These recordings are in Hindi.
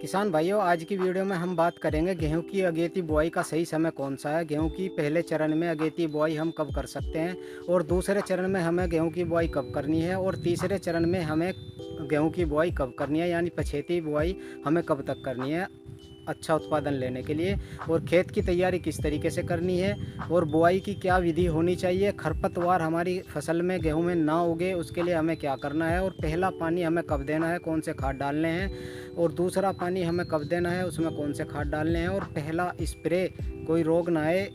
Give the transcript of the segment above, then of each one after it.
किसान भाइयों, आज की वीडियो में हम बात करेंगे गेहूं की अगेती बुआई का सही समय कौन सा है। गेहूं की पहले चरण में अगेती बुआई हम कब कर सकते हैं और दूसरे चरण में हमें गेहूं की बुआई कब करनी है और तीसरे चरण में हमें गेहूं की बुआई कब करनी है, यानी पछेती बुआई हमें कब तक करनी है अच्छा उत्पादन लेने के लिए, और खेत की तैयारी किस तरीके से करनी है और बुआई की क्या विधि होनी चाहिए। खरपतवार हमारी फसल में गेहूं में ना उगे उसके लिए हमें क्या करना है, और पहला पानी हमें कब देना है, कौन से खाद डालने हैं, और दूसरा पानी हमें कब देना है, उसमें कौन से खाद डालने हैं, और पहला स्प्रे कोई रोग ना आए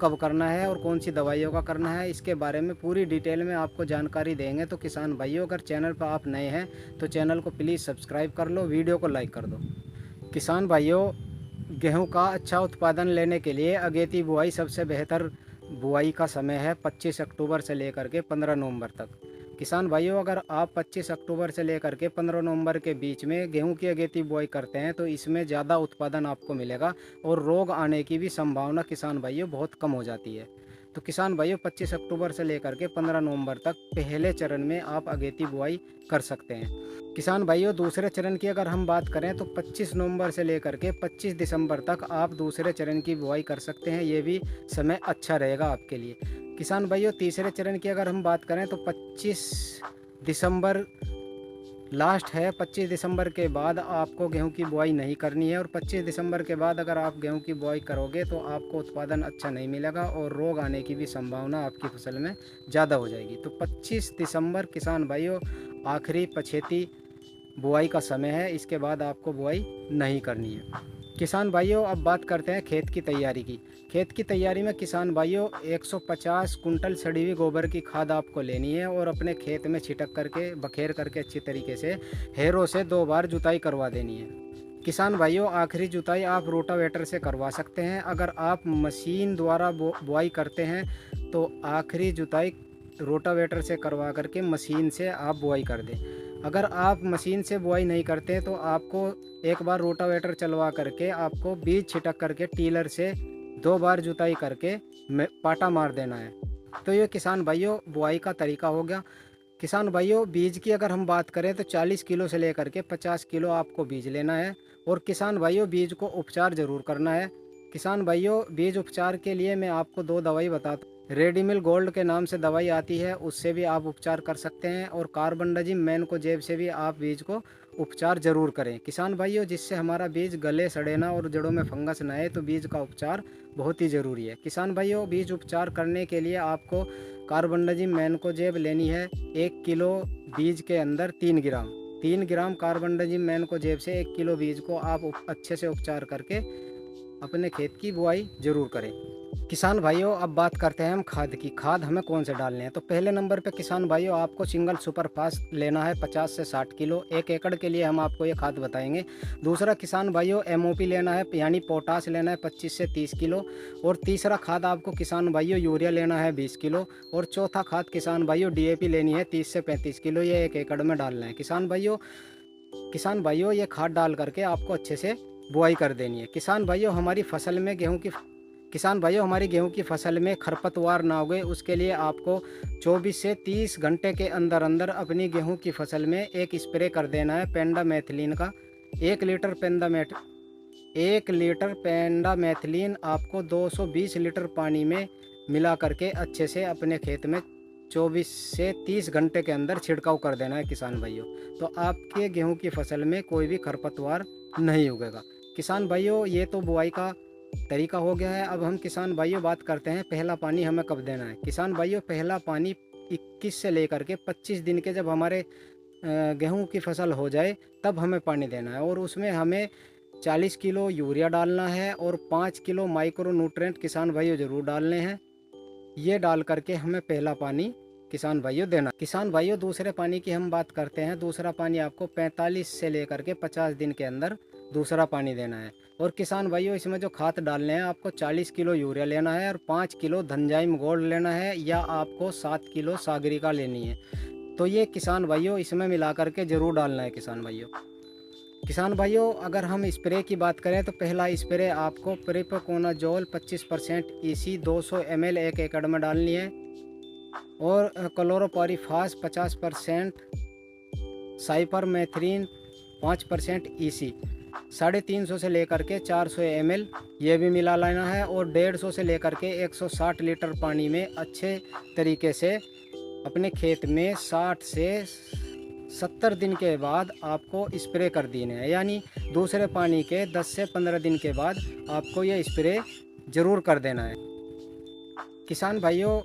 कब करना है और कौन सी दवाइयों का करना है, इसके बारे में पूरी डिटेल में आपको जानकारी देंगे। तो किसान भाइयों, अगर चैनल पर आप नए हैं तो चैनल को प्लीज़ सब्सक्राइब कर लो, वीडियो को लाइक कर दो। किसान भाइयों, गेहूं का अच्छा उत्पादन लेने के लिए अगेती बुआई सबसे बेहतर बुआई का समय है 25 अक्टूबर से लेकर के 15 नवंबर तक। किसान भाइयों, अगर आप 25 अक्टूबर से लेकर के 15 नवंबर के बीच में गेहूं की अगेती बुआई करते हैं तो इसमें ज़्यादा उत्पादन आपको मिलेगा और रोग आने की भी संभावना किसान भाइयों बहुत कम हो जाती है। तो किसान भाइयों, 25 अक्टूबर से लेकर के 15 नवंबर तक पहले चरण में आप अगेती बुआई कर सकते हैं। किसान भाइयों, दूसरे चरण की अगर हम बात करें तो 25 नवंबर से लेकर के 25 दिसंबर तक आप दूसरे चरण की बुआई कर सकते हैं। ये भी समय अच्छा रहेगा आपके लिए। किसान भाइयों, तीसरे चरण की अगर हम बात करें तो 25 दिसंबर लास्ट है। 25 दिसंबर के बाद आपको गेहूं की बुआई नहीं करनी है, और 25 दिसंबर के बाद अगर आप गेहूं की बुआई करोगे तो आपको उत्पादन अच्छा नहीं मिलेगा और रोग आने की भी संभावना आपकी फसल में ज़्यादा हो जाएगी। तो 25 दिसंबर किसान भाइयों आखिरी पछेती बुआई का समय है, इसके बाद आपको बुआई नहीं करनी है। किसान भाइयों, अब बात करते हैं खेत की तैयारी की। खेत की तैयारी में किसान भाइयों 150 कुंटल सड़ी हुई गोबर की खाद आपको लेनी है और अपने खेत में छिटक करके बखेर करके अच्छी तरीके से हैरों से 2 बार जुताई करवा देनी है। किसान भाइयों, आखिरी जुताई आप रोटावेटर से करवा सकते हैं। अगर आप मशीन द्वारा बुआई करते हैं तो आखिरी जुताई रोटावेटर से करवा करके मशीन से आप बुआई कर दें। अगर आप मशीन से बुआई नहीं करते तो आपको एक बार रोटावेटर चलवा करके आपको बीज छिटक करके टीलर से 2 बार जुताई करके पाटा मार देना है। तो ये किसान भाइयों बुआई का तरीका हो गया। किसान भाइयों, बीज की अगर हम बात करें तो 40 किलो से लेकर के 50 किलो आपको बीज लेना है, और किसान भाइयों बीज को उपचार ज़रूर करना है। किसान भाइयों, बीज उपचार के लिए मैं आपको 2 दवाई बताता हूँ। रेडिमिल गोल्ड के नाम से दवाई आती है, उससे भी आप उपचार कर सकते हैं, और कार्बनडाजिम मैनकोजेब से भी आप बीज को उपचार ज़रूर करें किसान भाइयों, जिससे हमारा बीज गले सड़े ना और जड़ों में फंगस ना आए। तो बीज का उपचार बहुत ही ज़रूरी है। किसान भाइयों, बीज उपचार करने के लिए आपको कार्बनडाजिम मैनकोजेब लेनी है। 1 किलो बीज के अंदर 3 ग्राम कार्बनडाजिम मैनकोजेब से 1 किलो बीज को आप अच्छे से उपचार करके अपने खेत की बुआई ज़रूर करें। किसान भाइयों, अब बात करते हैं हम खाद की। खाद हमें कौन से डालने हैं, तो पहले नंबर पे किसान भाइयों आपको सिंगल सुपर फास्ट लेना है 50 से 60 किलो 1 एकड़ के लिए, हम आपको ये खाद बताएंगे। दूसरा किसान भाइयों एमओपी लेना है, यानी पोटास लेना है 25 से 30 किलो। और तीसरा खाद आपको किसान भाइयों यूरिया लेना है 20 किलो। और चौथा खाद किसान भाइयों डीएपी लेनी है 30 से 35 किलो, ये 1 एकड़ में डालना है। किसान भाइयों ये खाद डाल करके आपको अच्छे से बुआई कर देनी है। किसान भाइयों, हमारी गेहूं की फसल में खरपतवार ना उगे उसके लिए आपको 24 से 30 घंटे के अंदर अंदर अपनी गेहूं की फसल में एक स्प्रे कर देना है पेंडामेथिलीन का। 1 लीटर पेंडामेथिलीन आपको 220 लीटर पानी में मिला करके अच्छे से अपने खेत में 24 से 30 घंटे के अंदर छिड़काव कर देना है किसान भाइयों। तो आपके गेहूं की फसल में कोई भी खरपतवार नहीं उगेगा। किसान भाइयों, ये तो बुआई का तरीका हो गया है। अब हम किसान भाइयों बात करते हैं पहला पानी हमें कब देना है। किसान भाइयों, पहला पानी 21 से लेकर के 25 दिन के जब हमारे गेहूं की फसल हो जाए तब हमें पानी देना है, और उसमें हमें 40 किलो यूरिया डालना है और 5 किलो माइक्रो न्यूट्रेंट किसान भाइयों ज़रूर डालने हैं। ये डाल करके हमें पहला पानी किसान भाइयों देना। किसान भाइयों, दूसरे पानी की हम बात करते हैं। दूसरा पानी आपको 45 से लेकर के 50 दिन के अंदर दूसरा पानी देना है। और किसान भाइयों, इसमें जो खाद डालने हैं आपको 40 किलो यूरिया लेना है और 5 किलो धनजाइम गोल्ड लेना है, या आपको 7 किलो सागरिका लेनी है। तो ये किसान भाइयों इसमें मिला करके ज़रूर डालना है किसान भाइयों, अगर हम स्प्रे की बात करें तो पहला स्प्रे आपको प्रिपकोनाजोल 25% ईसी 200 ml 1 एकड़ में डालनी है, और क्लोरोपारीफास 50%, साइपरमेथ्रिन 5% ईसी 350 से लेकर के 400 ml ये भी मिला लेना है, और 150 से लेकर के 160 लीटर पानी में अच्छे तरीके से अपने खेत में 60 से 70 दिन के बाद आपको स्प्रे कर देने हैं। यानी दूसरे पानी के 10 से 15 दिन के बाद आपको ये स्प्रे ज़रूर कर देना है। किसान भाइयों,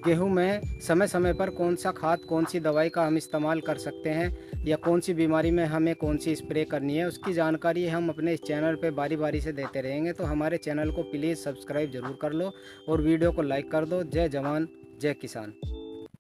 गेहूं में समय समय पर कौन सा खाद, कौन सी दवाई का हम इस्तेमाल कर सकते हैं, या कौन सी बीमारी में हमें कौन सी स्प्रे करनी है, उसकी जानकारी हम अपने इस चैनल पे बारी बारी से देते रहेंगे। तो हमारे चैनल को प्लीज़ सब्सक्राइब ज़रूर कर लो और वीडियो को लाइक कर दो। जय जवान जय किसान।